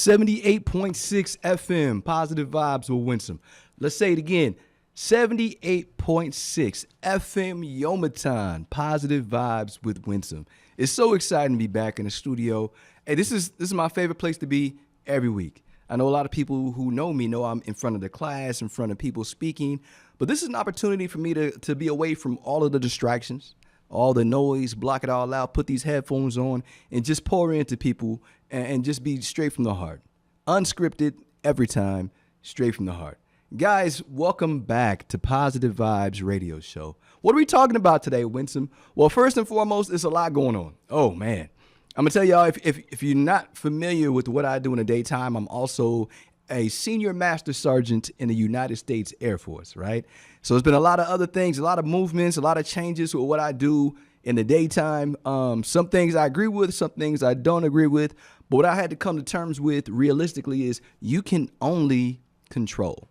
78.6 FM, Positive Vibes with Winsome. Let's say it again. 78.6 FM Yomatan, Positive Vibes with Winsome. It's so exciting to be back in the studio. Hey, this is my favorite place to be every week. I know a lot of people who know me know I'm in front of the class, in front of people speaking, but this is an opportunity for me to be away from all of the distractions, all the noise, block it all out, put these headphones on, and just pour into people and just be straight from the heart. Unscripted every time, straight from the heart. Guys, welcome back to Positive Vibes Radio Show. What are we talking about today, Winsome? Well, first and foremost, there's a lot going on. Oh, man. I'm going to tell y'all, if you're not familiar with what I do in the daytime, I'm also a senior master sergeant in the United States Air Force, right? So there's been a lot of other things, a lot of movements, a lot of changes with what I do in the daytime. Some things I agree with, some things I don't agree with. But what I had to come to terms with realistically is you can only control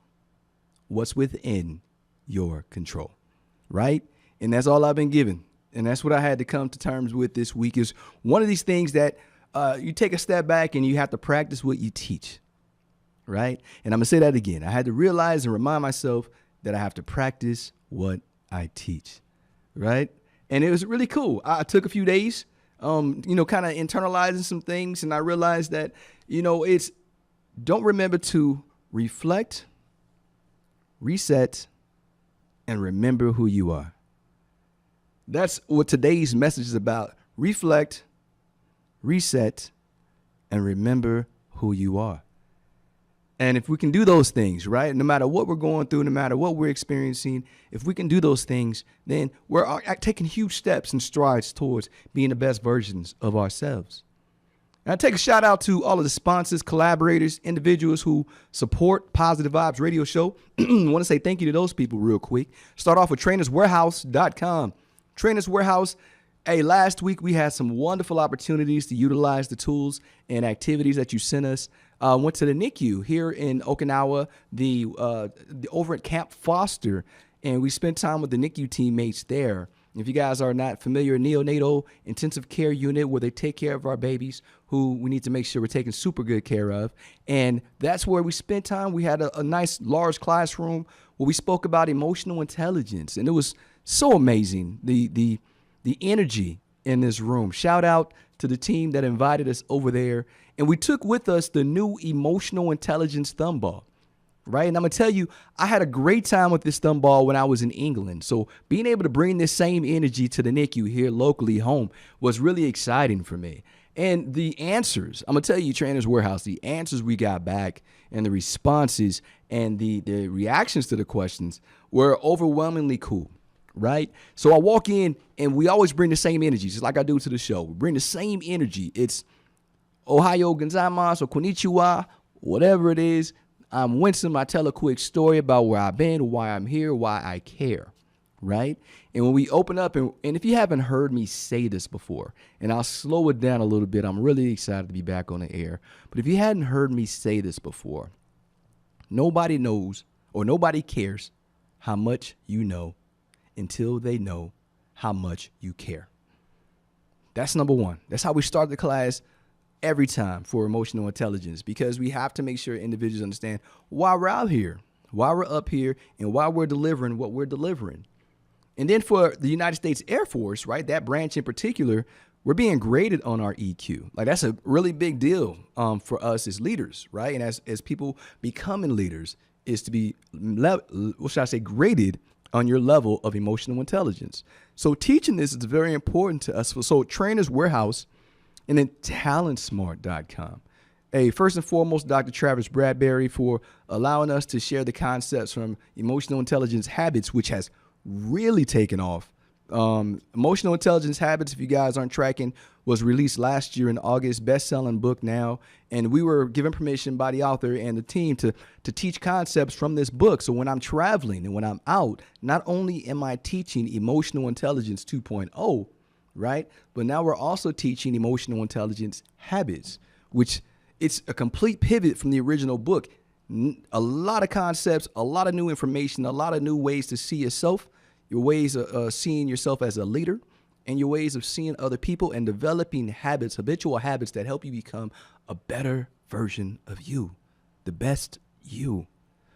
what's within your control, right? And that's all I've been given. And that's what I had to come to terms with this week is one of these things that you take a step back and you have to practice what you teach, right? And I'm going to say that again. I had to realize and remind myself that I have to practice what I teach, right? And it was really cool. I took a few days, kind of internalizing some things. And I realized that, don't remember to reflect, reset, and remember who you are. That's what today's message is about. Reflect, reset, and remember who you are. And if we can do those things, right, no matter what we're going through, no matter what we're experiencing, if we can do those things, then we're taking huge steps and strides towards being the best versions of ourselves. And I take a shout out to all of the sponsors, collaborators, individuals who support Positive Vibes Radio Show. I want to say thank you to those people real quick. Start off with trainerswarehouse.com. Trainers Warehouse. Hey, last week we had some wonderful opportunities to utilize the tools and activities that you sent us. Went to the NICU here in Okinawa, the over at Camp Foster, and we spent time with the NICU teammates there. If you guys are not familiar, neonatal intensive care unit where they take care of our babies who we need to make sure we're taking super good care of. And that's where we spent time. We had a nice large classroom where we spoke about emotional intelligence, and it was so amazing, the energy in this room. Shout out to the team that invited us over there. And we took with us the new emotional intelligence thumb ball, right? And I'm going to tell you, I had a great time with this thumb ball when I was in England. So being able to bring this same energy to the NICU here locally home was really exciting for me. And the answers, I'm going to tell you, Trainers Warehouse, the answers we got back and the responses and the reactions to the questions were overwhelmingly cool. Right? So I walk in and we always bring the same energy, just like I do to the show. We bring the same energy. It's Ohayo gozaimasu or konnichiwa, whatever it is. I'm Winsome. I tell a quick story about where I've been, why I'm here, why I care. Right? And when we open up, and if you haven't heard me say this before, and I'll slow it down a little bit, I'm really excited to be back on the air. But if you hadn't heard me say this before, nobody knows or nobody cares how much you know until they know how much you care. That's number one. That's how we start the class every time for emotional intelligence, because we have to make sure individuals understand why we're out here, why we're up here, and why we're delivering what we're delivering. And then for the United States Air Force, right, that branch in particular, we're being graded on our EQ. Like, that's a really big deal for us as leaders, right? And as people becoming leaders is to be, graded on your level of emotional intelligence. So teaching this is very important to us. So Trainers Warehouse and then talentsmart.com. Hey, first and foremost, Dr. Travis Bradbury for allowing us to share the concepts from Emotional Intelligence Habits, which has really taken off. Emotional Intelligence Habits, if you guys aren't tracking, was released last year in August, best-selling book now. And we were given permission by the author and the team to teach concepts from this book. So when I'm traveling and when I'm out, not only am I teaching Emotional Intelligence 2.0, right? But now we're also teaching Emotional Intelligence Habits, which it's a complete pivot from the original book. A lot of concepts, a lot of new information, a lot of new ways to see yourself, your ways of seeing yourself as a leader, and your ways of seeing other people and developing habits, habitual habits that help you become a better version of you, the best you,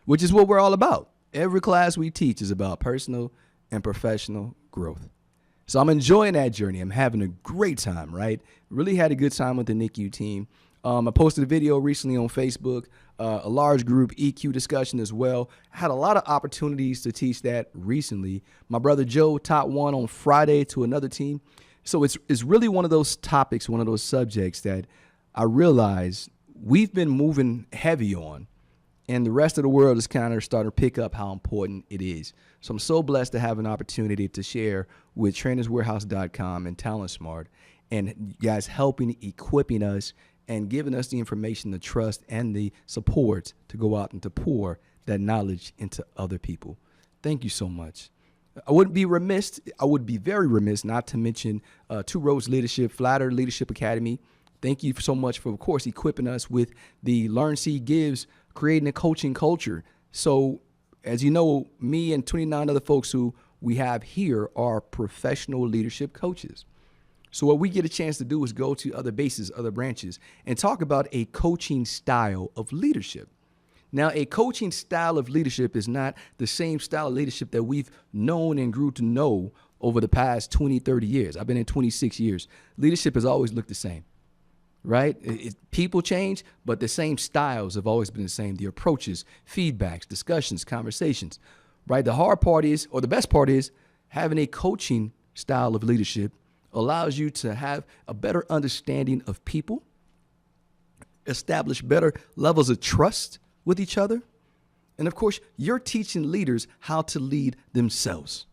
which is what we're all about. Every class we teach is about personal and professional growth. So I'm enjoying that journey. I'm having a great time, right? Really had a good time with the NICU team. I posted a video recently on Facebook, a large group EQ discussion as well. Had a lot of opportunities to teach that recently. My brother Joe taught one on Friday to another team. So it's really one of those topics, one of those subjects that I realize we've been moving heavy on, and the rest of the world is kind of starting to pick up how important it is. So I'm so blessed to have an opportunity to share with trainerswarehouse.com and Talent Smart, and you guys helping, equipping us, and giving us the information, the trust, and the support to go out and to pour that knowledge into other people. Thank you so much. I would be very remiss not to mention Two Roads Leadership, Flatter Leadership Academy. Thank you so much for, of course, equipping us with the Learn, See, Gives, creating a coaching culture. So, as you know, me and 29 other folks who we have here are professional leadership coaches. So what we get a chance to do is go to other bases, other branches, and talk about a coaching style of leadership. Now, a coaching style of leadership is not the same style of leadership that we've known and grew to know over the past 20, 30 years. I've been in 26 years. Leadership has always looked the same, right? People change, but the same styles have always been the same. The approaches, feedbacks, discussions, conversations, right? The hard part is, or the best part is, having a coaching style of leadership allows you to have a better understanding of people, establish better levels of trust with each other. And of course, you're teaching leaders how to lead themselves.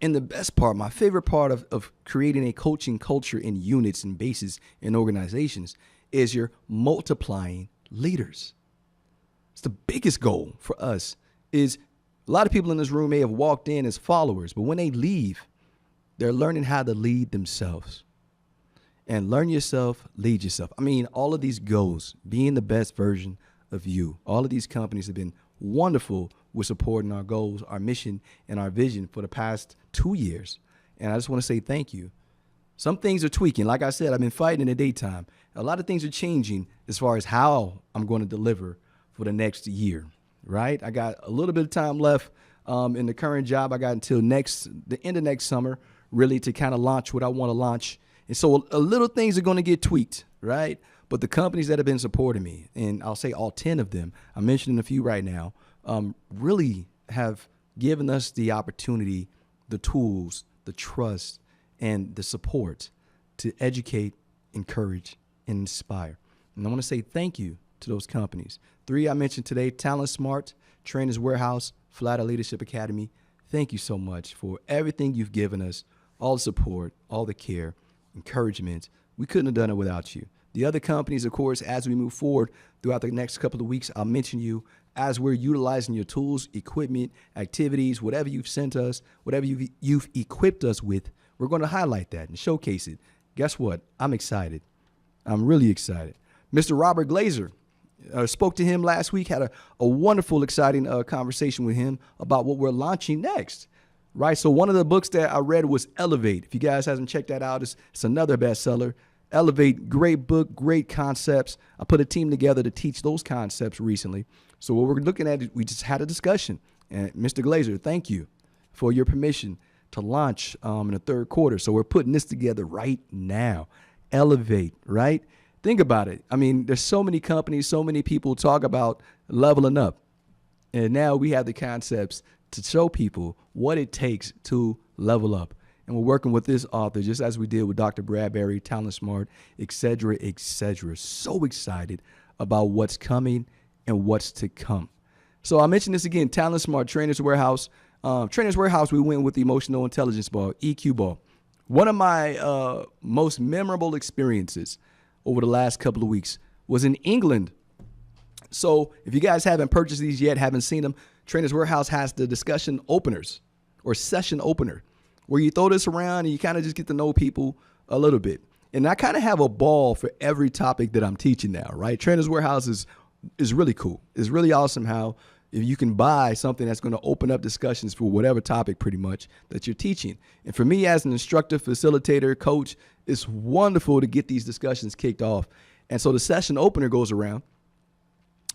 And the best part, my favorite part of creating a coaching culture in units and bases in organizations is you're multiplying leaders. It's the biggest goal for us. Is a lot of people in this room may have walked in as followers, but when they leave, they're learning how to lead themselves. And learn yourself, lead yourself. I mean, all of these goals, being the best version of you. All of these companies have been wonderful with supporting our goals, our mission, and our vision for the past 2 years. And I just want to say thank you. Some things are tweaking. Like I said, I've been fighting in the daytime. A lot of things are changing as far as how I'm going to deliver for the next year, right? I got a little bit of time left in the current job. I got until the end of next summer, really, to kind of launch what I want to launch. And so a little things are going to get tweaked, right? But the companies that have been supporting me, and I'll say all 10 of them, I'm mentioning a few right now, really have given us the opportunity, the tools, the trust, and the support to educate, encourage, and inspire. And I want to say thank you to those companies. 3 I mentioned today: Talent Smart, Trainers Warehouse, Flatter Leadership Academy. Thank you so much for everything you've given us, all the support, all the care, encouragement. We couldn't have done it without you. The other companies, of course, as we move forward throughout the next couple of weeks, I'll mention you as we're utilizing your tools, equipment, activities, whatever you've sent us, whatever you've equipped us with. We're going to highlight that and showcase it. Guess what? I'm excited. I'm really excited. Mr. Robert Glazer, spoke to him last week, had a wonderful, exciting conversation with him about what we're launching next, right? So one of the books that I read was Elevate. If you guys haven't checked that out, it's another bestseller. Elevate, great book, great concepts. I put a team together to teach those concepts recently. So what we're looking at, we just had a discussion. And Mr. Glazer, thank you for your permission to launch in the third quarter. So we're putting this together right now. Elevate, right? Think about it. I mean, there's so many companies, so many people talk about leveling up. And now we have the concepts to show people what it takes to level up. And we're working with this author, just as we did with Dr. Bradbury, Talent Smart, et cetera, et cetera. So excited about what's coming and what's to come. So I mentioned this again, Talent Smart, Trainers Warehouse. Trainers Warehouse, we went with the Emotional Intelligence Ball, EQ Ball. One of my most memorable experiences over the last couple of weeks was in England. So if you guys haven't purchased these yet, haven't seen them, Trainers Warehouse has the discussion openers or session opener, where you throw this around and you kind of just get to know people a little bit. And I kind of have a ball for every topic that I'm teaching now, right? Trainers Warehouse is really cool. It's really awesome how if you can buy something that's going to open up discussions for whatever topic pretty much that you're teaching. And for me as an instructor, facilitator, coach, it's wonderful to get these discussions kicked off. And so the session opener goes around.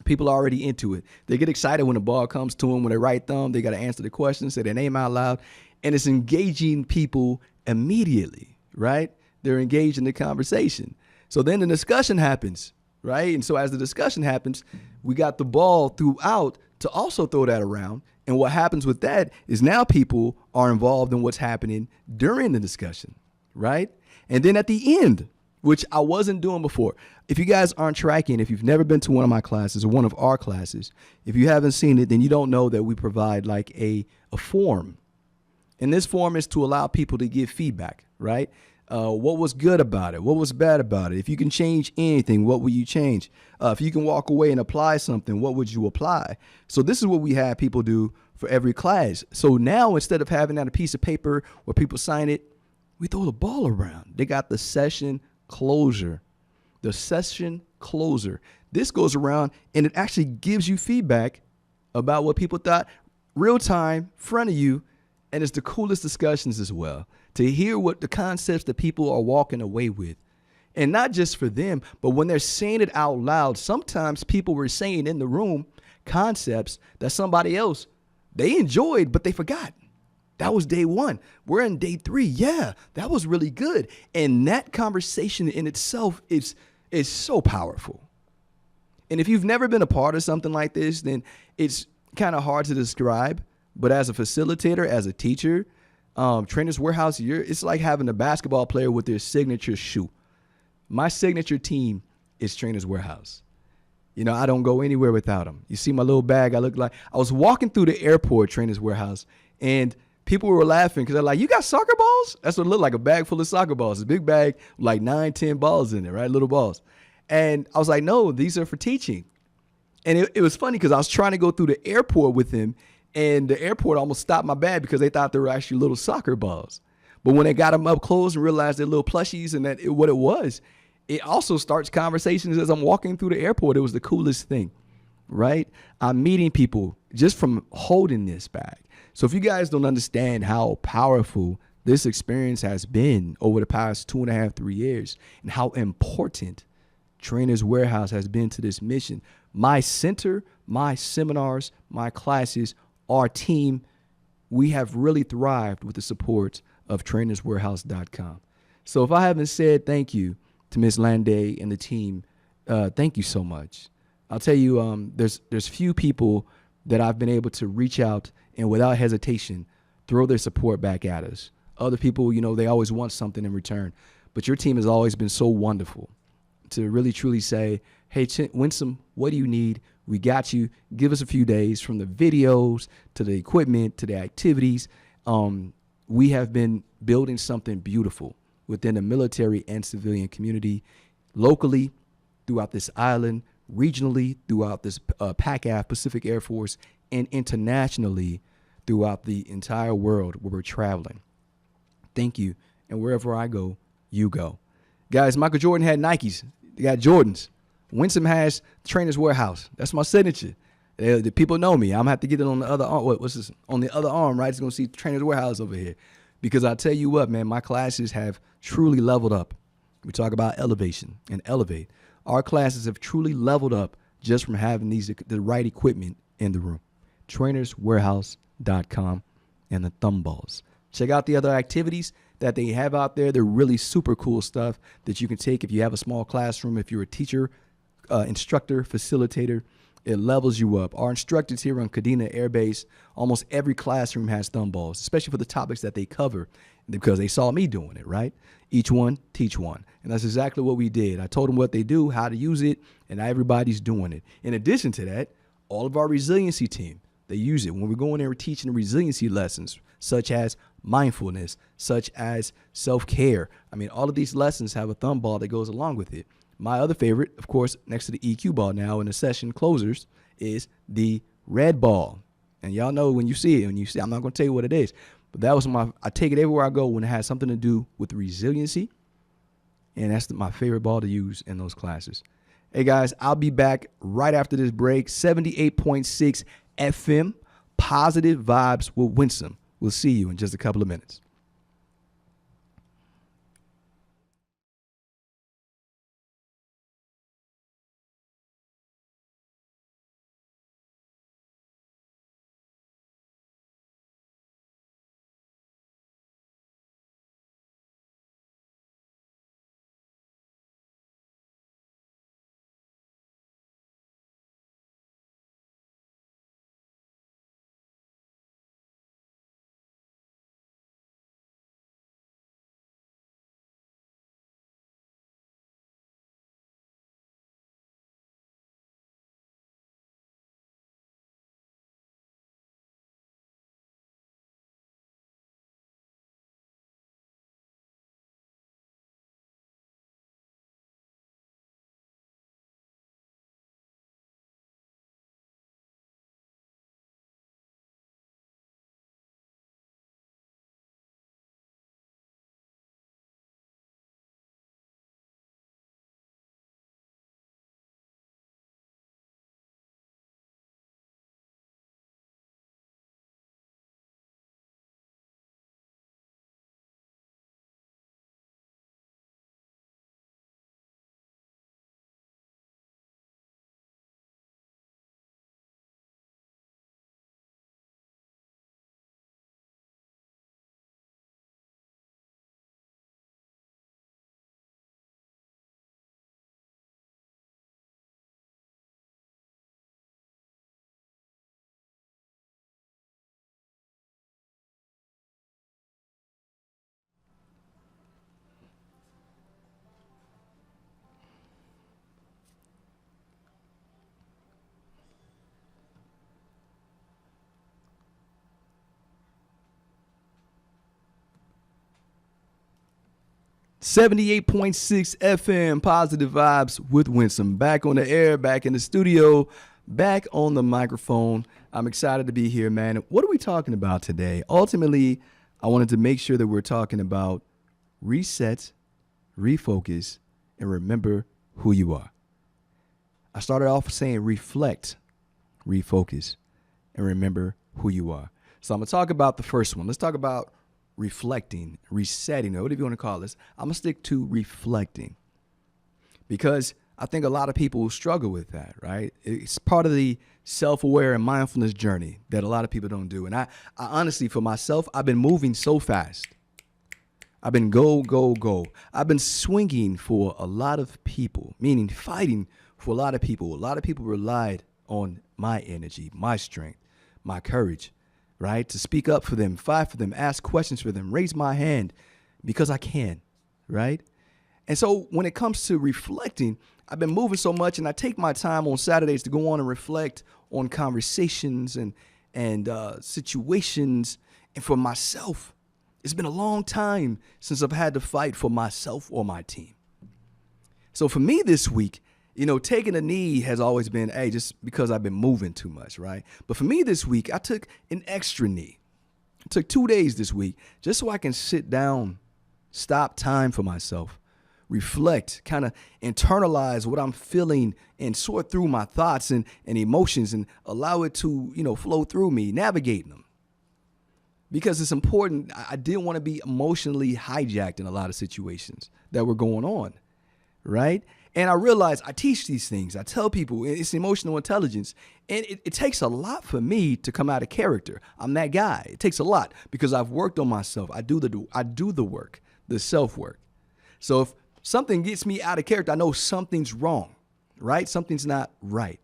People are already into it. They get excited when the ball comes to them, when they right thumb, they got to answer the question, say their name out loud. And it's engaging people immediately, right? They're engaged in the conversation. So then the discussion happens, right? And so as the discussion happens, we got the ball throughout to also throw that around. And what happens with that is now people are involved in what's happening during the discussion, right? And then at the end, which I wasn't doing before. If you guys aren't tracking, if you've never been to one of my classes or one of our classes, if you haven't seen it, then you don't know that we provide like a form. And this form is to allow people to give feedback, right? What was good about it? What was bad about it? If you can change anything, what will you change? If you can walk away and apply something, what would you apply? So this is what we have people do for every class. So now instead of having that a piece of paper where people sign it, we throw the ball around. They got the session closer. The session closer. This goes around and it actually gives you feedback about what people thought, real time, front of you. And it's the coolest discussions as well, to hear what the concepts that people are walking away with. And not just for them, but when they're saying it out loud, sometimes people were saying in the room concepts that somebody else, they enjoyed, but they forgot. That was day one. We're in day 3. Yeah, that was really good. And that conversation in itself is so powerful. And if you've never been a part of something like this, then it's kind of hard to describe. But as a facilitator, as a teacher, Trainer's Warehouse, it's like having a basketball player with their signature shoe. My signature team is Trainer's Warehouse. You know, I don't go anywhere without them. You see my little bag, I was walking through the airport, Trainer's Warehouse, and people were laughing because they're like, you got soccer balls? That's what it looked like, a bag full of soccer balls. It's a big bag, like 9, 10 balls in it, right? Little balls. And I was like, no, these are for teaching. And it was funny because I was trying to go through the airport with him, and the airport almost stopped my bag because they thought they were actually little soccer balls. But when they got them up close and realized they're little plushies and what it was, it also starts conversations as I'm walking through the airport. It was the coolest thing, right? I'm meeting people just from holding this bag. So if you guys don't understand how powerful this experience has been over the past 2.5, 3 years, and how important Trainer's Warehouse has been to this mission, my center, my seminars, my classes, our team, we have really thrived with the support of trainerswarehouse.com. So if I haven't said thank you to Ms. Landay and the team, thank you so much. I'll tell you, there's few people that I've been able to reach out and without hesitation throw their support back at us. Other people, you know, they always want something in return. But your team has always been so wonderful to really, truly say, hey, Winsome, what do you need? We got you. Give us a few days, from the videos to the equipment to the activities. We have been building something beautiful within the military and civilian community, locally, throughout this island, regionally, throughout this PACAF, Pacific Air Force, and internationally throughout the entire world where we're traveling. Thank you. And wherever I go, you go. Guys, Michael Jordan had Nikes. They got Jordans. Winsome has Trainer's Warehouse. That's my signature. The people know me. I'm going to have to get it on the other arm. What's this? On the other arm, right? It's going to see Trainer's Warehouse over here. Because I tell you what, man, my classes have truly leveled up. We talk about elevation and elevate. Our classes have truly leveled up just from having the right equipment in the room. Trainerswarehouse.com and the thumb balls. Check out the other activities that they have out there. They're really super cool stuff that you can take if you have a small classroom, if you're a teacher, instructor, facilitator. It levels you up. Our instructors here on Kadena Air Base, almost every classroom has thumb balls, especially for the topics that they cover, because they saw me doing it, right? Each one, teach one. And that's exactly what we did. I told them what they do, how to use it, and everybody's doing it. In addition to that, all of our resiliency team, they use it. When we're going there, we're teaching resiliency lessons, such as mindfulness, such as self-care. I mean, all of these lessons have a thumb ball that goes along with it. My other favorite, of course, next to the EQ ball now in the session closers, is the red ball. And y'all know when you see it, I'm not going to tell you what it is, but that was I take it everywhere I go when it has something to do with resiliency. And that's my favorite ball to use in those classes. Hey guys, I'll be back right after this break. 78.6 FM, Positive Vibes with Winsome. We'll see you in just a couple of minutes. 78.6 FM, Positive Vibes with Winsome. Back on the air, back in the studio, back on the microphone. I'm excited to be here, man. What are we talking about today? Ultimately, I wanted to make sure that we're talking about reset, refocus, and remember who you are. I started off saying reflect, refocus, and remember who you are. So I'm going to talk about the first one. Let's talk about reflecting, resetting, or whatever you want to call this. I'm going to stick to reflecting because I think a lot of people struggle with that, right? It's part of the self-aware and mindfulness journey that a lot of people don't do. And I honestly, for myself, I've been moving so fast. I've been go, go, go. I've been swinging for a lot of people, meaning fighting for a lot of people. A lot of people relied on my energy, my strength, my courage, right? To speak up for them, fight for them, ask questions for them, raise my hand because I can, right? And so when it comes to reflecting, I've been moving so much, and I take my time on Saturdays to go on and reflect on conversations and situations. And for myself, it's been a long time since I've had to fight for myself or my team. So for me this week, taking a knee has always been, just because I've been moving too much, right? But for me this week, I took an extra knee. I took 2 days this week just so I can sit down, stop time for myself, reflect, kind of internalize what I'm feeling and sort through my thoughts and emotions and allow it to, flow through me, navigating them. Because it's important. I didn't want to be emotionally hijacked in a lot of situations that were going on, right? And I realized I teach these things. I tell people it's emotional intelligence. And it takes a lot for me to come out of character. I'm that guy. It takes a lot because I've worked on myself. I do the work, the self-work. So if something gets me out of character, I know something's wrong, right? Something's not right.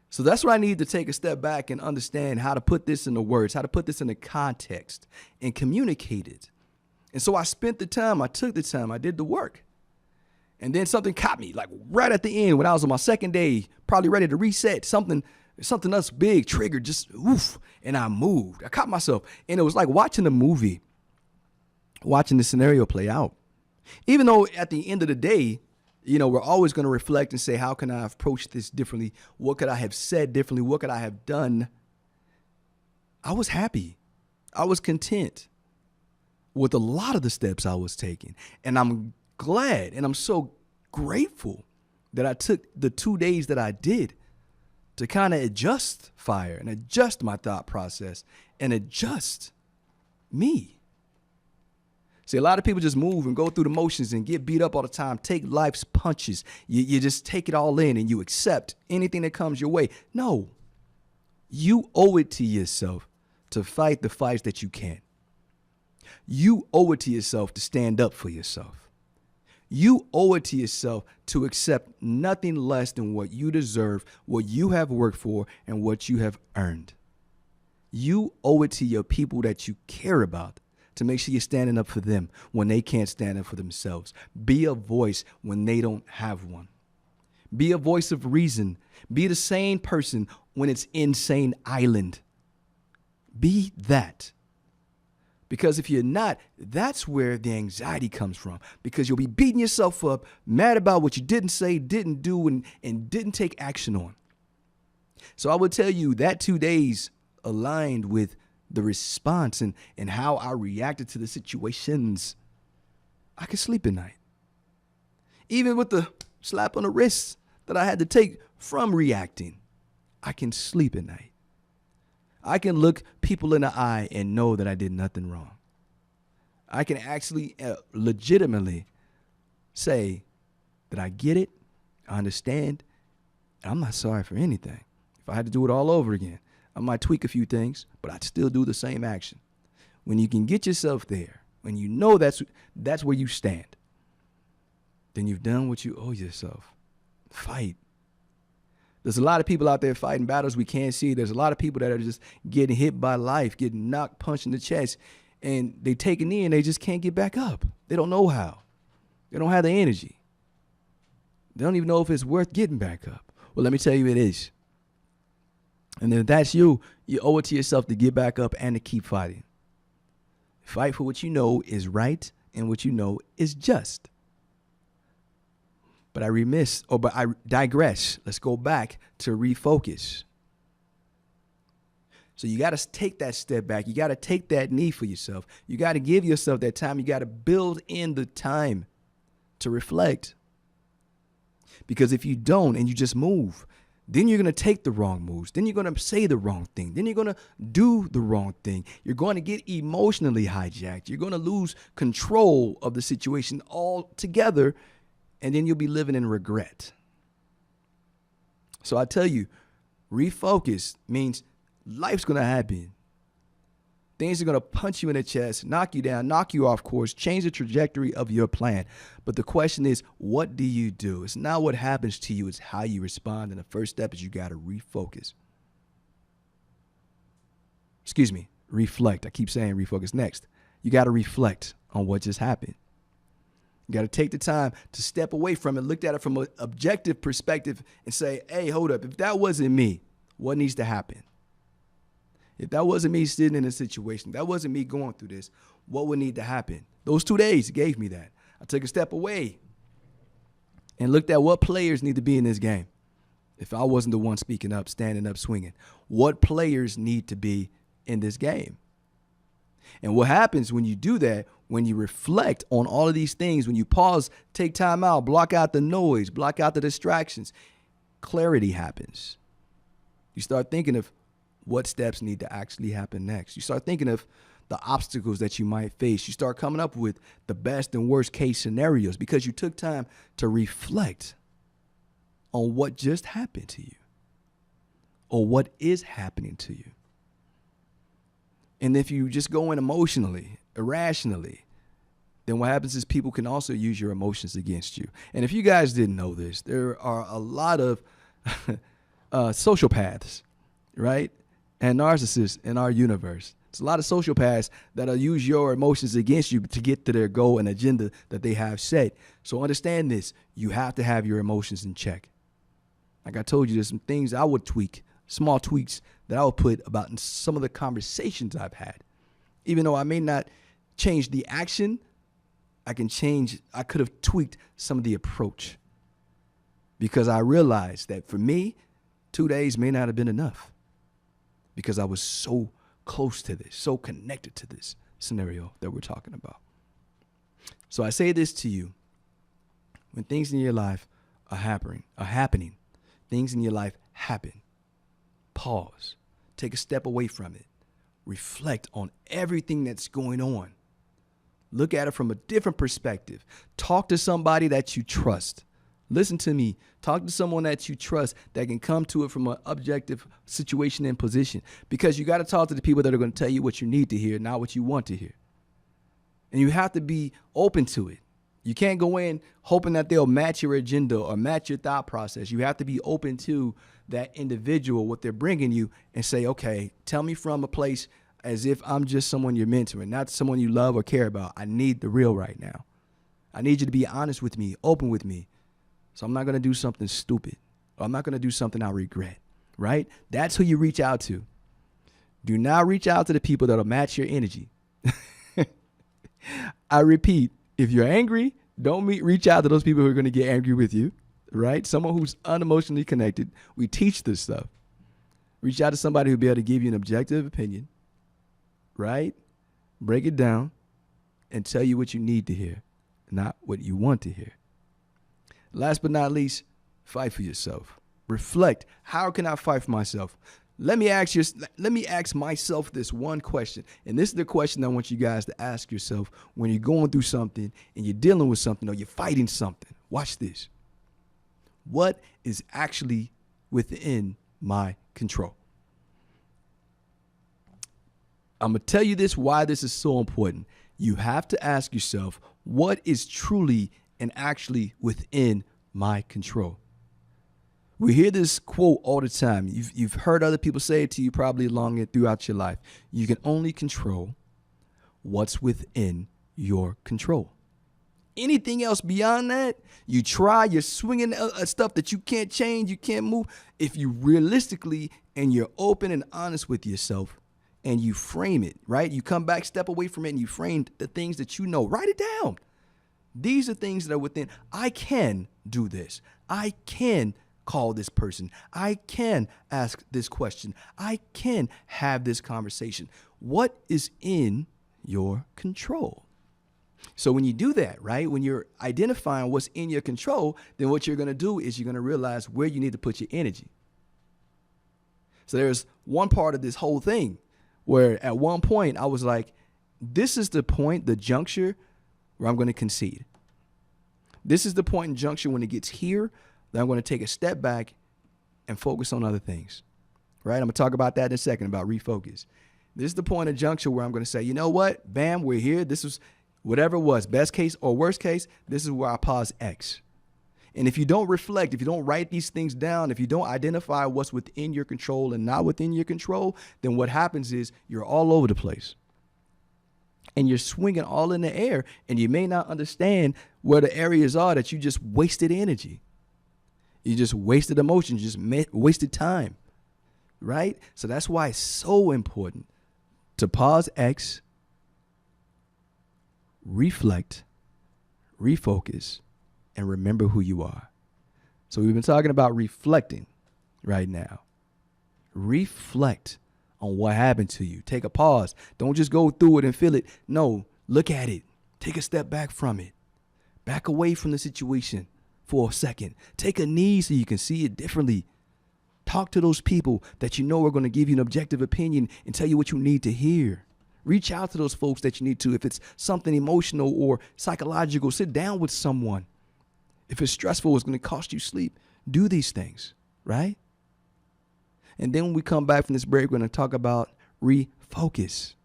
So that's why I need to take a step back and understand how to put this into words, how to put this into context and communicate it. And so I took the time, I did the work. And then something caught me, like right at the end when I was on my second day, probably ready to reset. Something else big triggered, just oof, and I moved. I caught myself. And it was like watching a movie, watching the scenario play out. Even though at the end of the day, we're always going to reflect and say, how can I approach this differently? What could I have said differently? What could I have done? I was happy. I was content with a lot of the steps I was taking. And I'm glad and I'm so grateful that I took the 2 days that I did to kind of adjust fire and adjust my thought process and adjust me. See, a lot of people just move and go through the motions and get beat up all the time, take life's punches. You just take it all in and you accept anything that comes your way. No, you owe it to yourself to fight the fights that you can. You owe it to yourself to stand up for yourself. You owe it to yourself to accept nothing less than what you deserve, what you have worked for, and what you have earned. You owe it to your people that you care about to make sure you're standing up for them when they can't stand up for themselves. Be a voice when they don't have one. Be a voice of reason. Be the sane person when it's insane island. Be that. Because if you're not, that's where the anxiety comes from. Because you'll be beating yourself up, mad about what you didn't say, didn't do, and didn't take action on. So I would tell you that 2 days aligned with the response and how I reacted to the situations. I could sleep at night. Even with the slap on the wrist that I had to take from reacting, I can sleep at night. I can look people in the eye and know that I did nothing wrong. I can actually legitimately say that I get it, I understand, and I'm not sorry for anything. If I had to do it all over again, I might tweak a few things, but I'd still do the same action. When you can get yourself there, when you know that's where you stand, then you've done what you owe yourself. Fight. There's a lot of people out there fighting battles we can't see. There's a lot of people that are just getting hit by life, getting knocked, punched in the chest, and they take a knee and they just can't get back up. They don't know how. They don't have the energy. They don't even know if it's worth getting back up. Well, let me tell you it is. And if that's you, you owe it to yourself to get back up and to keep fighting. Fight for what you know is right and what you know is just. But I digress. Let's go back to refocus. So you got to take that step back. You got to take that knee for yourself. You got to give yourself that time. You got to build in the time to reflect. Because if you don't and you just move, then you're going to take the wrong moves. Then you're going to say the wrong thing. Then you're going to do the wrong thing. You're going to get emotionally hijacked. You're going to lose control of the situation altogether. And then you'll be living in regret. So I tell you, refocus means life's going to happen. Things are going to punch you in the chest, knock you down, knock you off course, change the trajectory of your plan. But the question is, what do you do? It's not what happens to you, it's how you respond. And the first step is you got to refocus. Reflect. I keep saying refocus. Next, you got to reflect on what just happened. You got to take the time to step away from it, look at it from an objective perspective and say, hey, hold up. If that wasn't me, what needs to happen? If that wasn't me sitting in a situation, that wasn't me going through this, what would need to happen? Those 2 days gave me that. I took a step away and looked at what players need to be in this game. If I wasn't the one speaking up, standing up, swinging, what players need to be in this game? And what happens when you do that, when you reflect on all of these things, when you pause, take time out, block out the noise, block out the distractions, clarity happens. You start thinking of what steps need to actually happen next. You start thinking of the obstacles that you might face. You start coming up with the best and worst case scenarios because you took time to reflect on what just happened to you or what is happening to you. And if you just go in emotionally, irrationally, then what happens is people can also use your emotions against you. And if you guys didn't know this, there are a lot of sociopaths, right? And narcissists in our universe. It's a lot of sociopaths that'll use your emotions against you to get to their goal and agenda that they have set. So understand this. You have to have your emotions in check. Like I told you, there's some things I would tweak, small tweaks that I would put about in some of the conversations I've had. Even though I may not change the action, I could have tweaked some of the approach. Because I realized that for me, 2 days may not have been enough. Because I was so close to this, so connected to this scenario that we're talking about. So I say this to you. When things in your life are happening, things in your life happen. Pause. Take a step away from it. Reflect on everything that's going on. Look at it from a different perspective. Talk to somebody that you trust. Listen to me. Talk to someone that you trust that can come to it from an objective situation and position. Because you got to talk to the people that are going to tell you what you need to hear, not what you want to hear. And you have to be open to it. You can't go in hoping that they'll match your agenda or match your thought process. You have to be open to that individual, what they're bringing you, and say, okay, tell me from a place as if I'm just someone you're mentoring, not someone you love or care about. I need the real right now. I need you to be honest with me, open with me. So I'm not going to do something stupid, or I'm not going to do something I'll regret, right? That's who you reach out to. Do not reach out to the people that'll match your energy. I repeat, if you're angry, don't reach out to those people who are going to get angry with you, right? Someone who's unemotionally connected. We teach this stuff. Reach out to somebody who'll be able to give you an objective opinion, right? Break it down and tell you what you need to hear, not what you want to hear. Last but not least, fight for yourself. Reflect. How can I fight for myself? Let me ask myself this one question. And this is the question I want you guys to ask yourself when you're going through something and you're dealing with something or you're fighting something. Watch this. What is actually within my control? I'm going to tell you this, why this is so important. You have to ask yourself, what is truly and actually within my control? We hear this quote all the time. You've heard other people say it to you probably along and throughout your life. You can only control what's within your control. Anything else beyond that, you're swinging stuff that you can't change, you can't move. If you realistically and you're open and honest with yourself and you frame it, right? You come back, step away from it, and you frame the things that you know. Write it down. These are things that are within. I can do this. I can call this person. I can ask this question. I can have this conversation. What is in your control? So when you do that, right, when you're identifying what's in your control, then what you're going to do is you're going to realize where you need to put your energy. So there's one part of this whole thing where at one point I was like, this is the point, the juncture where I'm going to concede. This is the point and juncture when it gets here that I'm going to take a step back and focus on other things, right? I'm going to talk about that in a second, about refocus. This is the point of juncture where I'm going to say, you know what, bam, we're here. This is whatever it was, best case or worst case, this is where I pause X. And if you don't reflect, if you don't write these things down, if you don't identify what's within your control and not within your control, then what happens is you're all over the place. And you're swinging all in the air, and you may not understand where the areas are that you just wasted energy. You just wasted emotion, just wasted time, right? So that's why it's so important to pause X, reflect, refocus, and remember who you are. So we've been talking about reflecting right now. Reflect on what happened to you. Take a pause. Don't just go through it and feel it. No, look at it. Take a step back from it. Back away from the situation for a second. Take a knee so you can see it differently. Talk to those people that you know are going to give you an objective opinion and tell you what you need to hear. Reach out to those folks that you need to. If it's something emotional or psychological, sit down with someone. If it's stressful, it's going to cost you sleep. Do these things, right? And then when we come back from this break, we're going to talk about refocus.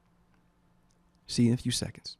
See you in a few seconds.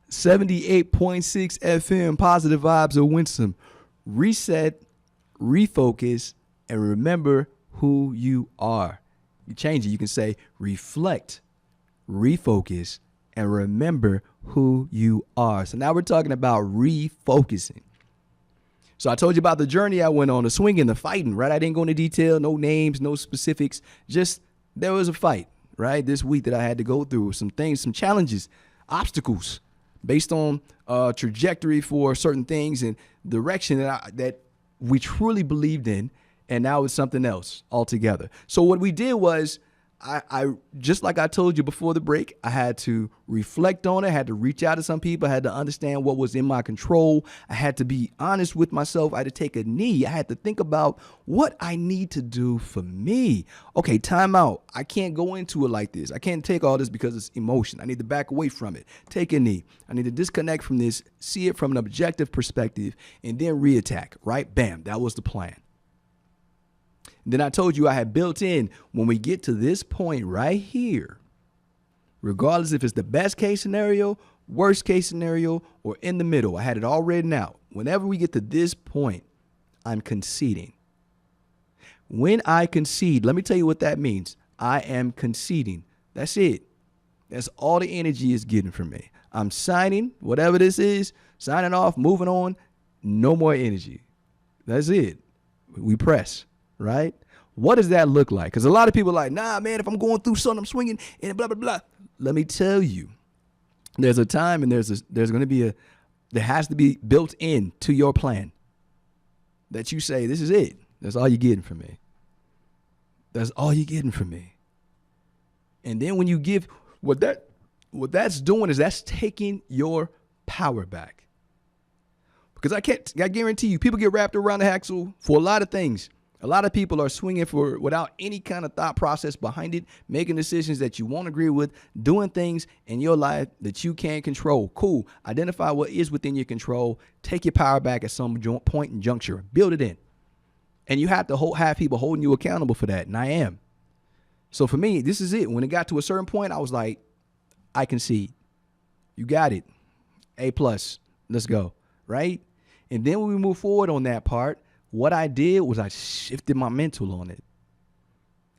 .6 FM, Positive Vibes of Winsome. Reset, refocus, and remember who you are. You change it. You can say reflect, refocus, and remember who you are. So now we're talking about refocusing. So I told you about the journey I went on, the swinging, the fighting, right? I didn't go into detail, no names, no specifics. Just there was a fight, right? This week that I had to go through some things, some challenges, obstacles based on trajectory for certain things and direction that we truly believed in. And now it's something else altogether. So what we did was I just like I told you before the break, I had to reflect on it. I had to reach out to some people. I had to understand what was in my control. I had to be honest with myself. I had to take a knee. I had to think about what I need to do for me. Okay, time out. I can't go into it like this. I can't take all this because it's emotion. I need to back away from it. Take a knee. I need to disconnect from this, see it from an objective perspective, and then reattack, right? Bam, that was the plan. Then I told you I had built in, when we get to this point right here, regardless if it's the best case scenario, worst case scenario, or in the middle. I had it all written out. Whenever we get to this point, I'm conceding. When I concede, let me tell you what that means. I am conceding. That's it. That's all the energy is getting from me. I'm signing, whatever this is, signing off, moving on, no more energy. That's it. We press, right? What does that look like? Because a lot of people are like, nah, man, if I'm going through something, I'm swinging and blah, blah, blah. Let me tell you, there's a time and there's going to be there has to be built in to your plan that you say, this is it. That's all you're getting from me. That's all you're getting from me. And then when you give, what that's doing is that's taking your power back. Because I guarantee you, people get wrapped around the axle for a lot of things. A lot of people are swinging without any kind of thought process behind it, making decisions that you won't agree with, doing things in your life that you can't control. Cool. Identify what is within your control. Take your power back at some point and juncture. Build it in. And you have to have people holding you accountable for that. And I am. So for me, this is it. When it got to a certain point, I was like, I concede. You got it. A+. Let's go. Right? And then when we move forward on that part, what I did was I shifted my mental on it.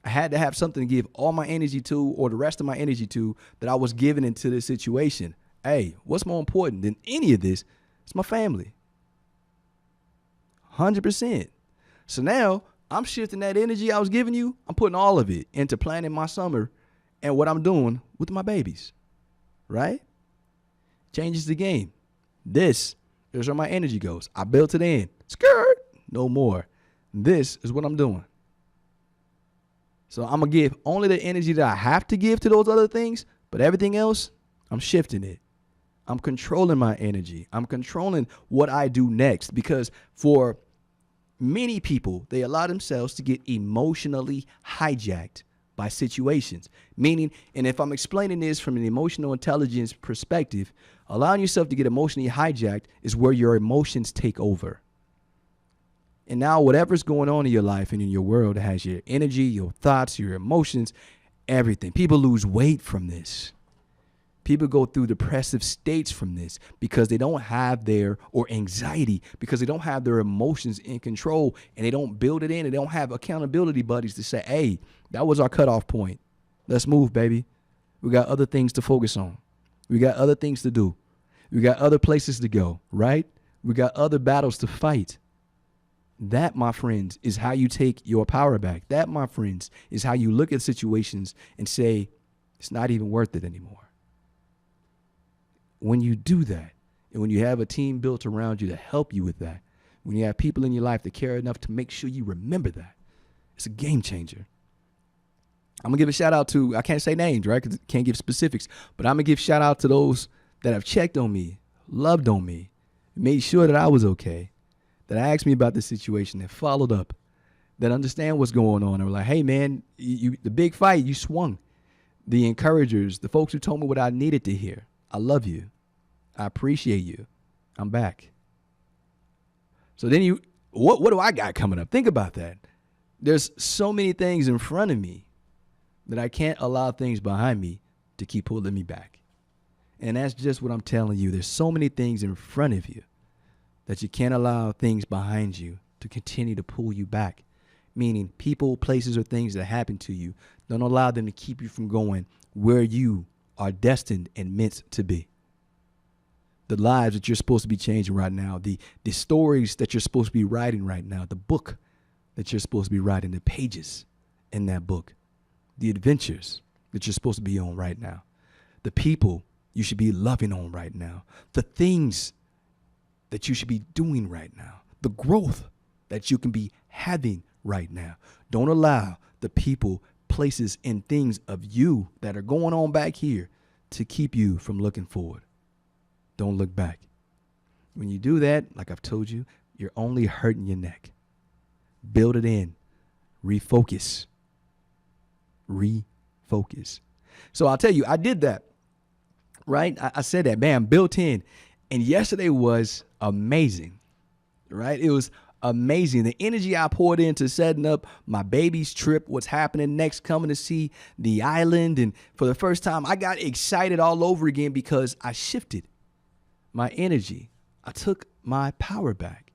I had to have something to give all my energy to, or the rest of my energy to, that I was giving into this situation. Hey, what's more important than any of this? It's my family. 100%. So now I'm shifting that energy I was giving you. I'm putting all of it into planning my summer and what I'm doing with my babies. Right? Changes the game. There's where my energy goes. I built it in. Skirt. No more. This is what I'm doing. So I'm going to give only the energy that I have to give to those other things, but everything else, I'm shifting it. I'm controlling my energy. I'm controlling what I do next, because for many people, they allow themselves to get emotionally hijacked by situations. Meaning, and if I'm explaining this from an emotional intelligence perspective, allowing yourself to get emotionally hijacked is where your emotions take over. And now whatever's going on in your life and in your world has your energy, your thoughts, your emotions, everything. People lose weight from this. People go through depressive states from this because they don't have or anxiety because they don't have their emotions in control, and they don't build it in. They don't have accountability buddies to say, hey, that was our cutoff point. Let's move, baby. We got other things to focus on. We got other things to do. We got other places to go, right? We got other battles to fight. That, my friends, is how you take your power back. That, my friends, is how you look at situations and say, it's not even worth it anymore. When you do that, and when you have a team built around you to help you with that, when you have people in your life that care enough to make sure you remember that, it's a game changer. I'm going to give a shout out to, I can't say names, right? Because I can't give specifics, but I'm going to give shout out to those that have checked on me, loved on me, made sure that I was okay, that asked me about the situation, that followed up, that understand what's going on. And were like, hey, man, the big fight, you swung. The encouragers, the folks who told me what I needed to hear. I love you. I appreciate you. I'm back. So then what do I got coming up? Think about that. There's so many things in front of me that I can't allow things behind me to keep pulling me back. And that's just what I'm telling you. There's so many things in front of you that you can't allow things behind you to continue to pull you back. Meaning people, places, or things that happen to you, don't allow them to keep you from going where you are destined and meant to be. The lives that you're supposed to be changing right now, the stories that you're supposed to be writing right now, the book that you're supposed to be writing, the pages in that book, the adventures that you're supposed to be on right now, the people you should be loving on right now, the things that you should be doing right now, the growth that you can be having right now. Don't allow the people, places, and things of you that are going on back here to keep you from looking forward. Don't look back. When you do that, like I've told you, you're only hurting your neck. Build it in. Refocus. Refocus. So I'll tell you, I did that, right? I said that, bam, built in. And yesterday was amazing, right? It was amazing. The energy I poured into setting up my baby's trip, what's happening next, coming to see the island. And for the first time, I got excited all over again because I shifted my energy. I took my power back.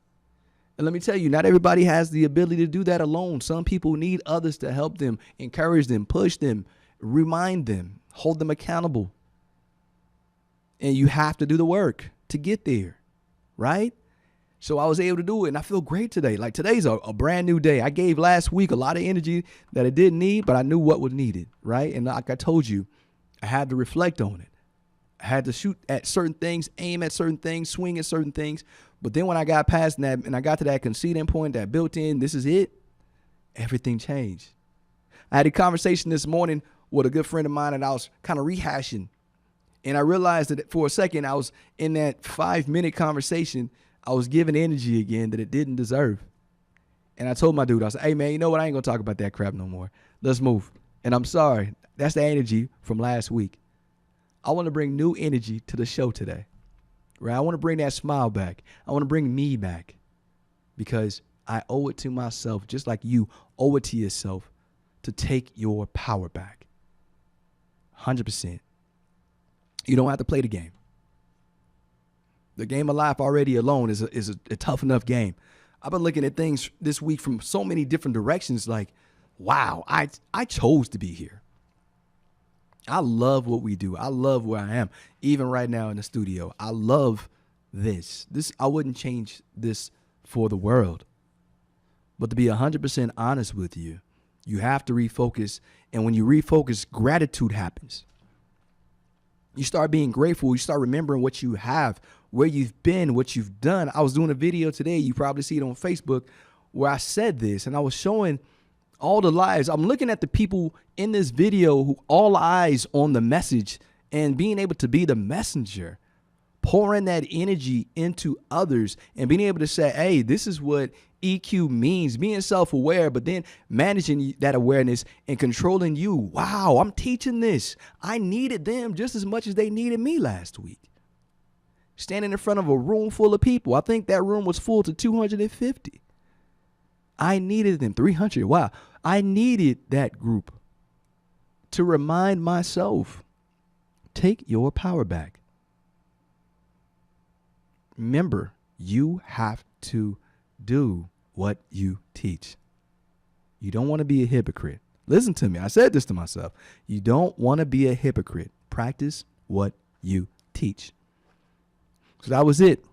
And let me tell you, not everybody has the ability to do that alone. Some people need others to help them, encourage them, push them, remind them, hold them accountable. And you have to do the work to get there, right? So I was able to do it, and I feel great today. Like today's a brand new day. I gave last week a lot of energy that I didn't need, but I knew what was needed, right? And like I told you, I had to reflect on it. I had to shoot at certain things, aim at certain things, swing at certain things. But then when I got past that and I got to that conceding point, that built in, this is it, everything changed. I had a conversation this morning with a good friend of mine, and I was kind of rehashing. And I realized that for a second, I was in that 5-minute conversation, I was giving energy again that it didn't deserve. And I told my dude, I said, hey, man, you know what? I ain't going to talk about that crap no more. Let's move. And I'm sorry. That's the energy from last week. I want to bring new energy to the show today, right? I want to bring that smile back. I want to bring me back because I owe it to myself, just like you owe it to yourself, to take your power back. 100%. You don't have to play the game. The game of life already alone is a tough enough game. I've been looking at things this week from so many different directions like, wow, I chose to be here. I love what we do. I love where I am, even right now in the studio. I love this. I wouldn't change this for the world. But to be 100% honest with you, you have to refocus. And when you refocus, gratitude happens. You start being grateful. You start remembering what you have, where you've been, what you've done. I was doing a video today. You probably see it on Facebook where I said this, and I was showing all the lives. I'm looking at the people in this video who all eyes on the message and being able to be the messenger, pouring that energy into others and being able to say, hey, this is what EQ means, being self-aware, but then managing that awareness and controlling you. Wow, I'm teaching this. I needed them just as much as they needed me last week. Standing in front of a room full of people. I think that room was full to 250. I needed them, 300. Wow. I needed that group to remind myself, take your power back. Remember, you have to do what you teach. You don't want to be a hypocrite. Listen to me. I said this to myself. You don't want to be a hypocrite. Practice what you teach. So that was it.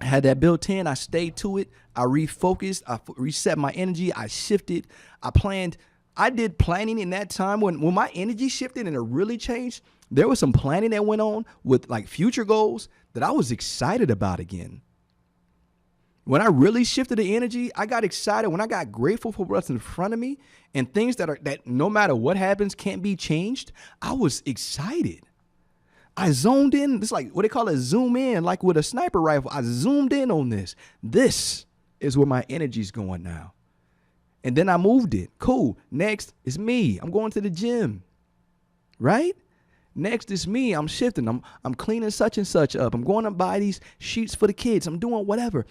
I had that built in. I stayed to it. I refocused. I reset my energy. I shifted. I planned. I did planning in that time when my energy shifted and it really changed. There was some planning that went on with like future goals that I was excited about again. When I really shifted the energy, I got excited. When I got grateful for what's in front of me and things that no matter what happens can't be changed, I was excited. I zoned in. It's like what they call it, zoom in, like with a sniper rifle. I zoomed in on this. This is where my energy's going now. And then I moved it. Cool. Next is me. I'm going to the gym. Right? Next is me. I'm shifting. I'm cleaning such and such up. I'm going to buy these sheets for the kids. I'm doing whatever.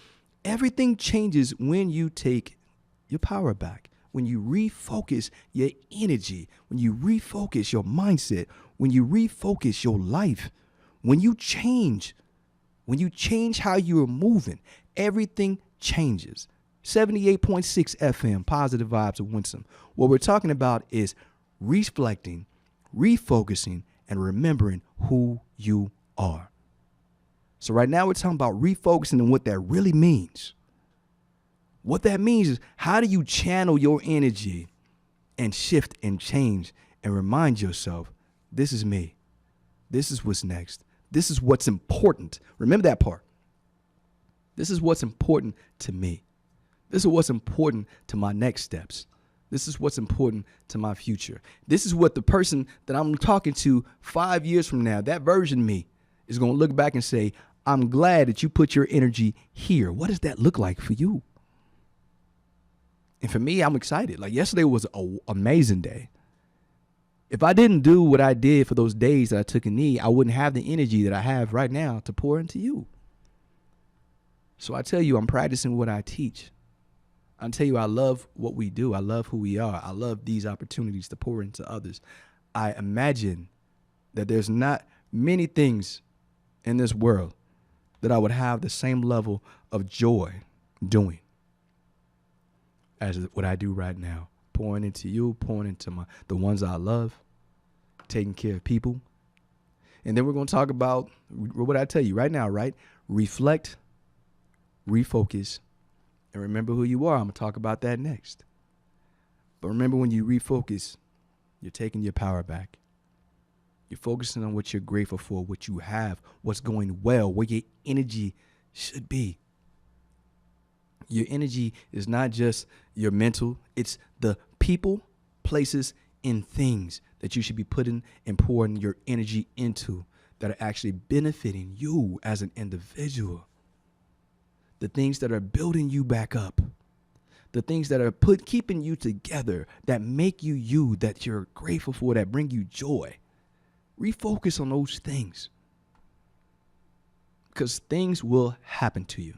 Everything changes when you take your power back, when you refocus your energy, when you refocus your mindset, when you refocus your life, when you change how you're moving, everything changes. 78.6 FM, Positive Vibes of Winsome. What we're talking about is reflecting, refocusing, and remembering who you are. So right now we're talking about refocusing and what that really means. What that means is how do you channel your energy and shift and change and remind yourself, this is me. This is what's next. This is what's important. Remember that part. This is what's important to me. This is what's important to my next steps. This is what's important to my future. This is what the person that I'm talking to 5 years from now, that version of me, is going to look back and say, I'm glad that you put your energy here. What does that look like for you? And for me, I'm excited. Like yesterday was an amazing day. If I didn't do what I did for those days that I took a knee, I wouldn't have the energy that I have right now to pour into you. So I tell you, I'm practicing what I teach. I'll tell you, I love what we do. I love who we are. I love these opportunities to pour into others. I imagine that there's not many things in this world that I would have the same level of joy doing as what I do right now. Pouring into you, pouring into the ones I love, taking care of people. And then we're going to talk about what I tell you right now, right? Reflect, refocus, and remember who you are. I'm going to talk about that next. But remember, when you refocus, you're taking your power back. You're focusing on what you're grateful for, what you have, what's going well, where your energy should be. Your energy is not just your mental. It's the people, places, and things that you should be putting and pouring your energy into that are actually benefiting you as an individual. The things that are building you back up. The things that are keeping you together, that make you you, that you're grateful for, that bring you joy. Refocus on those things. Because things will happen to you.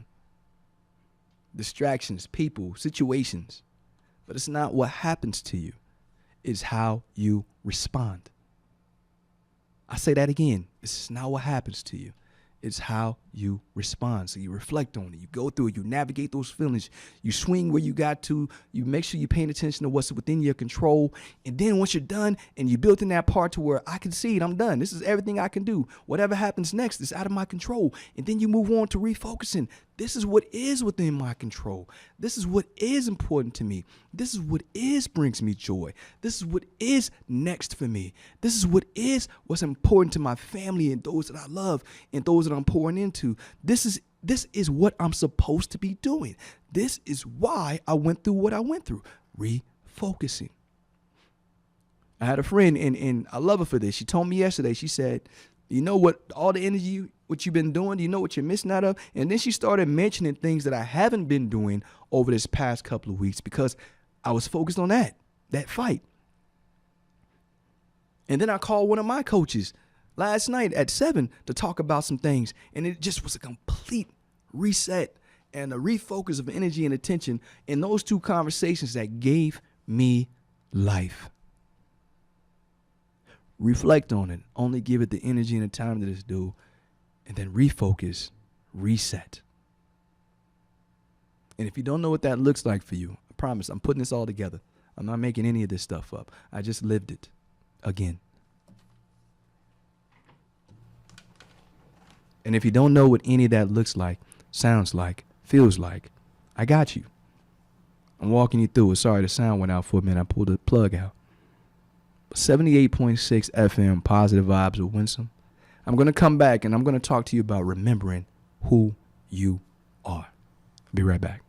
Distractions, people, situations. But it's not what happens to you. It's how you respond. I say that again. It's not what happens to you. It's how you respond. So you reflect on it. You go through it. You navigate those feelings. You swing where you got to. You make sure you're paying attention to what's within your control. And then once you're done and you built in that part to where I can see it, I'm done. This is everything I can do. Whatever happens next is out of my control. And then you move on to refocusing. This is what is within my control. This is what is important to me. This is what brings me joy. This is what is next for me. This is what's important to my family and those that I love and those that I'm pouring into. This is what I'm supposed to be doing. This is why I went through what I went through. Refocusing. I had a friend, and I love her for this. She told me yesterday, she said, you know what, all the energy, what you've been doing, you know what you're missing out of? And then she started mentioning things that I haven't been doing over this past couple of weeks because I was focused on that fight. And then I called one of my coaches last night at 7 to talk about some things. And it just was a complete reset and a refocus of energy and attention in those two conversations that gave me life. Reflect on it. Only give it the energy and the time that it's due. And then refocus, reset. And if you don't know what that looks like for you, I promise I'm putting this all together. I'm not making any of this stuff up. I just lived it again. And if you don't know what any of that looks like, sounds like, feels like, I got you. I'm walking you through it. Sorry, the sound went out for a minute. I pulled the plug out. 78.6 FM, Positive Vibes with Winsome. I'm going to come back and I'm going to talk to you about remembering who you are. Be right back.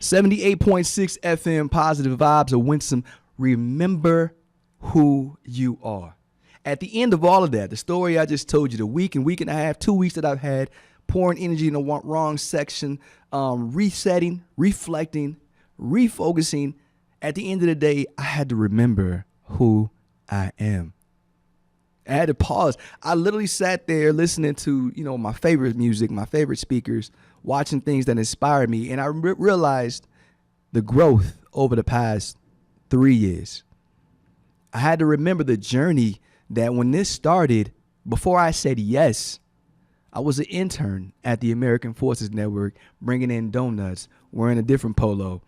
.6 FM, Positive Vibes of Winsome. Remember who you are. At the end of all of that, the story I just told you, the week and a half, 2 weeks that I've had, pouring energy in the wrong section, resetting, reflecting, refocusing. At the end of the day, I had to remember who I am. I had to pause. I literally sat there listening to, my favorite music, my favorite speakers, watching things that inspired me. And I realized the growth over the past 3 years. I had to remember the journey that when this started, before I said yes, I was an intern at the American Forces Network, bringing in donuts, wearing a different polo,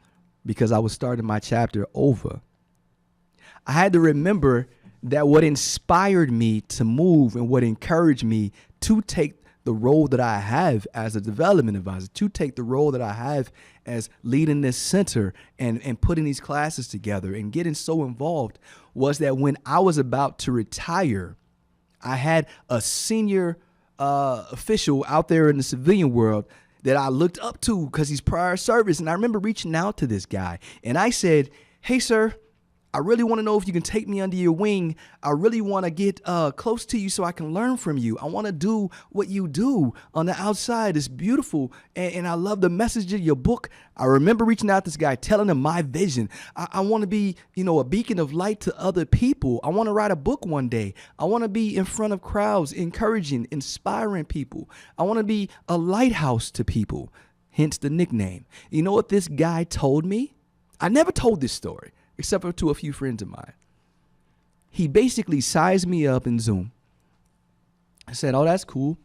because I was starting my chapter over. I had to remember that what inspired me to move and what encouraged me to take the role that I have as a development advisor, to take the role that I have as leading this center and putting these classes together and getting so involved, was that when I was about to retire, I had a senior official out there in the civilian world that I looked up to because he's prior service. And I remember reaching out to this guy and I said, "Hey, sir, I really want to know if you can take me under your wing. I really want to get close to you so I can learn from you. I want to do what you do on the outside. It's beautiful. And I love the message of your book." I remember reaching out to this guy, telling him my vision. I want to be, a beacon of light to other people. I want to write a book one day. I want to be in front of crowds, encouraging, inspiring people. I want to be a lighthouse to people, hence the nickname. You know what this guy told me? I never told this story, except for to a few friends of mine. He basically sized me up in Zoom. I said, "Oh, that's cool.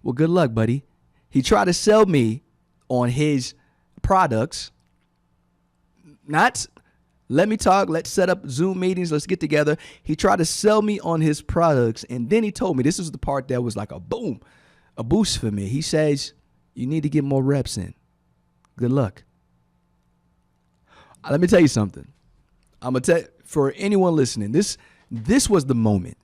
Well, good luck, buddy." He tried to sell me on his products. Not, let me talk, let's set up Zoom meetings, let's get together. He tried to sell me on his products. And then he told me, this is the part that was like a boom, a boost for me. He says, "You need to get more reps in. Good luck." Let me tell you something. I'm going to tell, for anyone listening, this was the moment.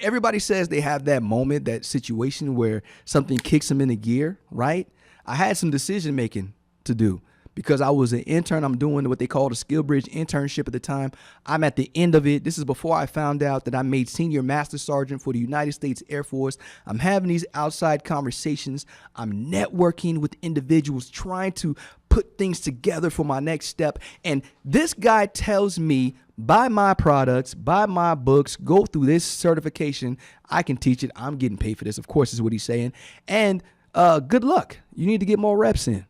Everybody says they have that moment, that situation where something kicks them into gear, right? I had some decision making to do because I was an intern. I'm doing what they called a Skill Bridge internship at the time. I'm at the end of it. This is before I found out that I made senior master sergeant for the United States Air Force. I'm having these outside conversations. I'm networking with individuals, trying to put things together for my next step. And this guy tells me, buy my products, buy my books, go through this certification. I can teach it. I'm getting paid for this, of course, is what he's saying. And good luck. You need to get more reps in.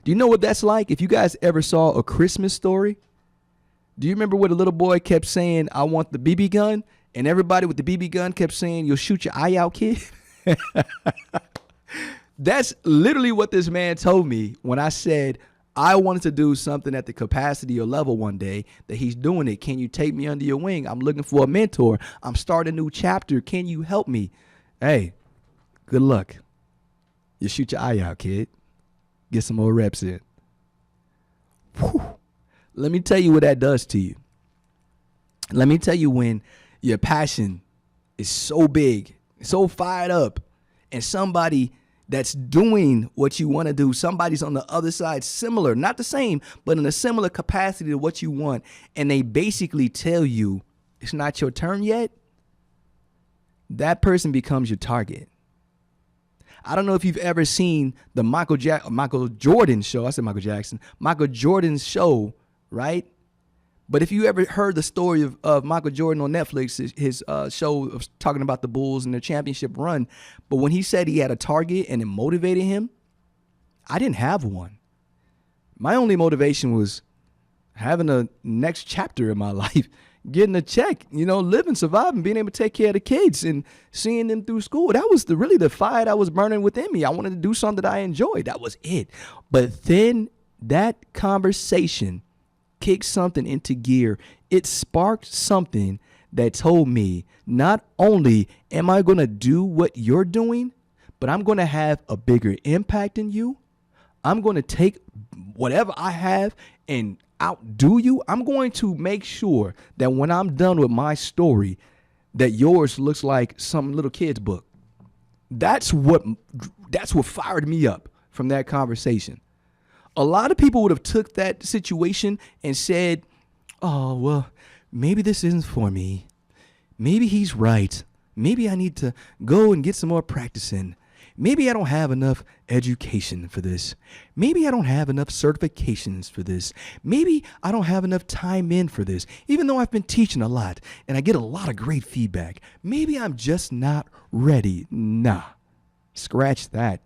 Do you know what that's like? If you guys ever saw A Christmas Story, do you remember where the little boy kept saying, "I want the BB gun"? And everybody with the BB gun kept saying, "You'll shoot your eye out, kid." That's literally what this man told me when I said I wanted to do something at the capacity or level one day, that he's doing it. "Can you take me under your wing? I'm looking for a mentor. I'm starting a new chapter. Can you help me?" Hey, good luck. You shoot your eye out, kid. Get some more reps in. Whew. Let me tell you what that does to you. Let me tell you when your passion is so big, so fired up, and somebody that's doing what you want to do, somebody's on the other side, similar, not the same, but in a similar capacity to what you want, and they basically tell you it's not your turn yet, that person becomes your target. I don't know if you've ever seen the Michael Jordan show. I said Michael Jackson. Michael Jordan's show, right? But if you ever heard the story of Michael Jordan on Netflix, his show of talking about the Bulls and their championship run, but when he said he had a target and it motivated him, I didn't have one. My only motivation was having a next chapter in my life, getting a check, living, surviving, being able to take care of the kids and seeing them through school. That was really the fire that was burning within me. I wanted to do something that I enjoyed. That was it. But then that conversation kicked something into gear. It sparked something that told me, not only am I going to do what you're doing, but I'm going to have a bigger impact in you. I'm going to take whatever I have and outdo you. I'm going to make sure that when I'm done with my story, that yours looks like some little kid's book. That's what fired me up from that conversation. A lot of people would have took that situation and said, "Oh, well, maybe this isn't for me. Maybe he's right. Maybe I need to go and get some more practice in. Maybe I don't have enough education for this. Maybe I don't have enough certifications for this. Maybe I don't have enough time in for this, even though I've been teaching a lot and I get a lot of great feedback. Maybe I'm just not ready. Nah, scratch that.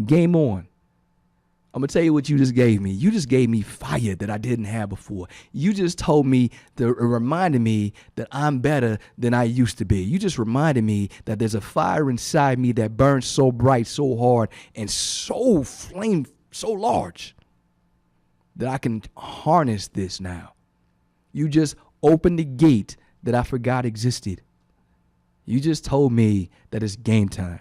Game on. I'm going to tell you what you just gave me. You just gave me fire that I didn't have before. You just told me, reminded me that I'm better than I used to be. You just reminded me that there's a fire inside me that burns so bright, so hard, and so large that I can harness this now. You just opened the gate that I forgot existed. You just told me that it's game time.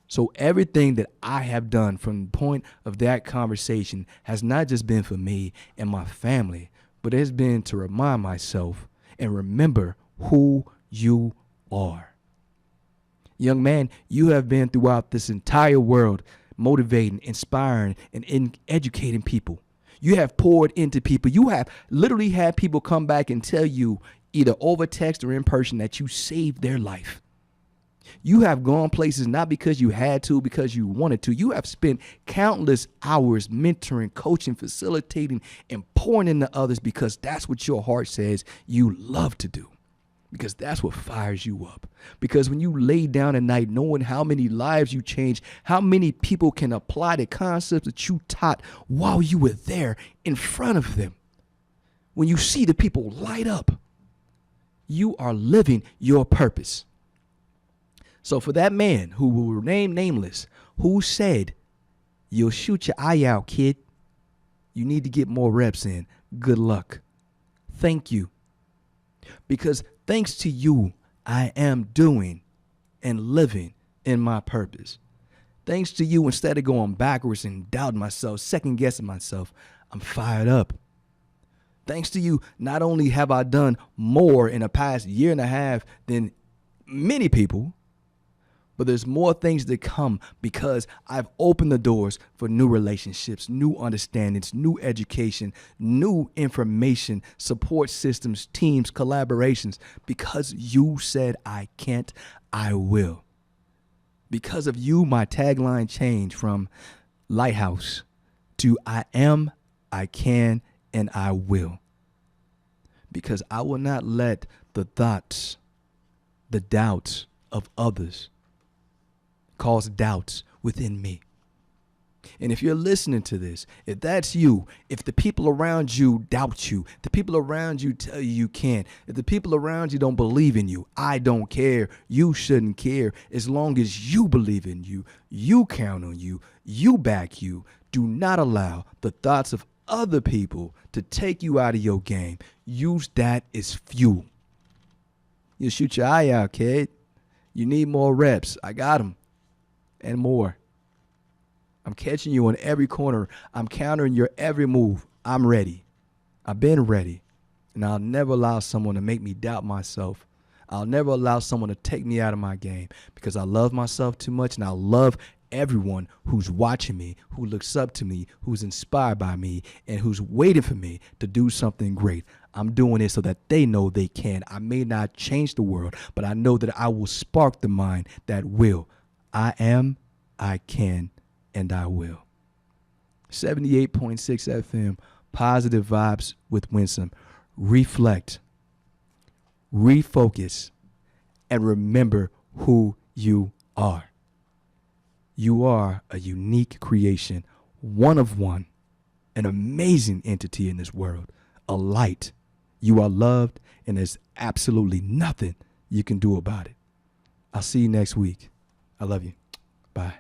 So everything that I have done from the point of that conversation has not just been for me and my family, but it's been to remind myself and remember who you are. Young man, you have been throughout this entire world motivating, inspiring, and educating people. You have poured into people. You have literally had people come back and tell you either over text or in person that you saved their life. You have gone places not because you had to, because you wanted to. You have spent countless hours mentoring, coaching, facilitating, and pouring into others because that's what your heart says you love to do. Because that's what fires you up. Because when you lay down at night knowing how many lives you changed, how many people can apply the concepts that you taught while you were there in front of them. When you see the people light up, you are living your purpose. So for that man who will remain nameless, who said, "You'll shoot your eye out, kid. You need to get more reps in. Good luck." Thank you. Because thanks to you, I am doing and living in my purpose. Thanks to you, instead of going backwards and doubting myself, second guessing myself, I'm fired up. Thanks to you, not only have I done more in the past year and a half than many people, but there's more things to come because I've opened the doors for new relationships, new understandings, new education, new information, support systems, teams, collaborations. Because you said I can't, I will. Because of you, my tagline changed from lighthouse to I am, I can, and I will. Because I will not let the thoughts, the doubts of others cause doubts within me. And if you're listening to this, if that's you, if the people around you doubt you, the people around you tell you you can't, if the people around you don't believe in you, I don't care. You shouldn't care. As long as you believe in you, you count on you, you back you. Do not allow the thoughts of other people to take you out of your game. Use that as fuel. You shoot your eye out, kid. You need more reps. I got them. And more. I'm catching you on every corner. I'm countering your every move. I'm ready. I've been ready. And I'll never allow someone to make me doubt myself. I'll never allow someone to take me out of my game because I love myself too much, and I love everyone who's watching me, who looks up to me, who's inspired by me, and who's waiting for me to do something great. I'm doing it so that they know they can. I may not change the world, but I know that I will spark the mind that will. I am, I can, and I will. 78.6 FM, positive vibes with Winsome. Reflect, refocus, and remember who you are. You are a unique creation, one of one, an amazing entity in this world, a light. You are loved, and there's absolutely nothing you can do about it. I'll see you next week. I love you. Bye.